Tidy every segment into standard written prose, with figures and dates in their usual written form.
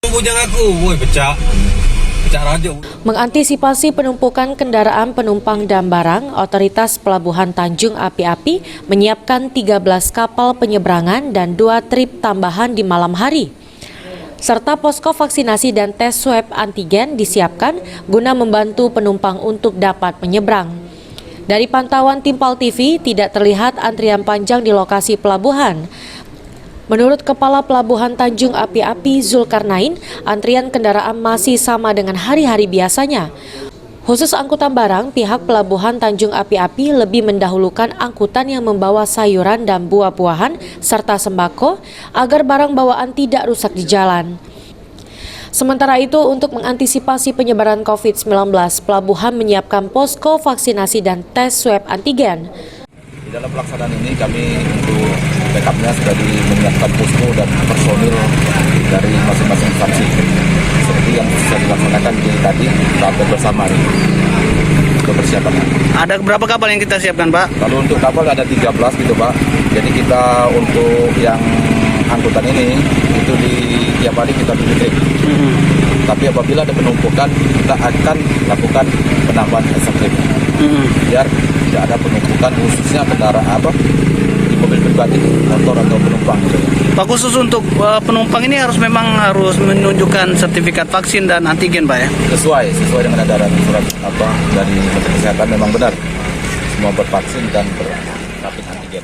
Bujang aku, woi pecah radio. Mengantisipasi penumpukan kendaraan penumpang dan barang, Otoritas Pelabuhan Tanjung Api-Api menyiapkan 13 kapal penyeberangan dan 2 trip tambahan di malam hari. Serta posko vaksinasi dan tes swab antigen disiapkan guna membantu penumpang untuk dapat menyeberang. Dari pantauan tim PAL TV, tidak terlihat antrian panjang di lokasi pelabuhan. Menurut Kepala Pelabuhan Tanjung Api-Api Zulkarnain, antrian kendaraan masih sama dengan hari-hari biasanya. Khusus angkutan barang, pihak Pelabuhan Tanjung Api-Api lebih mendahulukan angkutan yang membawa sayuran dan buah-buahan serta sembako agar barang bawaan tidak rusak di jalan. Sementara itu, untuk mengantisipasi penyebaran COVID-19, Pelabuhan menyiapkan posko vaksinasi dan tes swab antigen. Di dalam pelaksanaan ini kami untuk backupnya sudah menyiapkan posko dan personil dari masing-masing instansi. Seperti yang sudah dilaksanakan di tadi, kita bersama untuk persiapan. Ada berapa kapal yang kita siapkan, Pak? Kalau untuk kapal ada 13 gitu, Pak. Jadi kita untuk yang angkutan ini itu di tiap hari kita tujuh trip. Tapi apabila ada penumpukan, kita akan lakukan penambahan extra trip. Biar tidak ada penumpukan khususnya kendaraan di mobil pribadi, motor atau penumpang. Pak, khusus untuk penumpang ini harus menunjukkan sertifikat vaksin dan antigen, Pak ya? Sesuai dengan edaran surat dari Menteri Kesehatan, memang benar semua bervaksin dan berrapid antigen.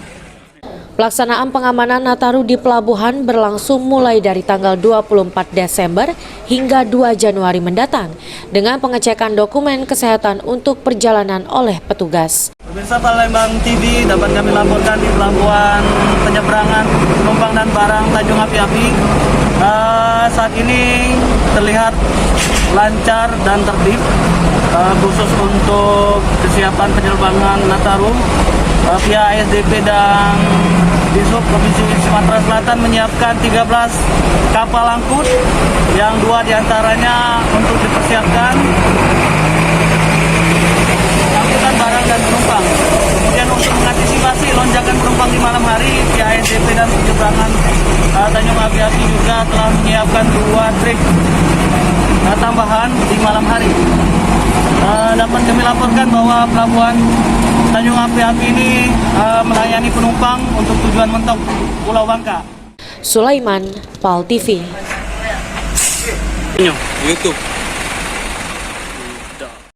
Pelaksanaan pengamanan Nataru di pelabuhan berlangsung mulai dari tanggal 24 Desember hingga 2 Januari mendatang dengan pengecekan dokumen kesehatan untuk perjalanan oleh petugas. Pemirsa Palembang TV, dapat kami laporkan di pelabuhan penyeberangan penumpang dan barang Tanjung Api-Api. Saat ini terlihat lancar dan tertib, khusus untuk kesiapan penerbangan Nataru. Pihak ASDP dan Disub Provinsi Sumatera Selatan menyiapkan 13 kapal angkut yang 2 diantaranya untuk dipersiapkan angkutan barang dan penumpang. Kemudian untuk mengantisipasi lonjakan penumpang di malam hari, pihak ASDP dan penyeberangan Tanjung Api-Api juga telah menyiapkan 2 trip tambahan di malam hari. Dapat kami laporkan bahwa pelabuhan Tanjung Api-Api ini melayani penumpang untuk tujuan mentok Pulau Bangka. Sulaiman, PAL TV. YouTube.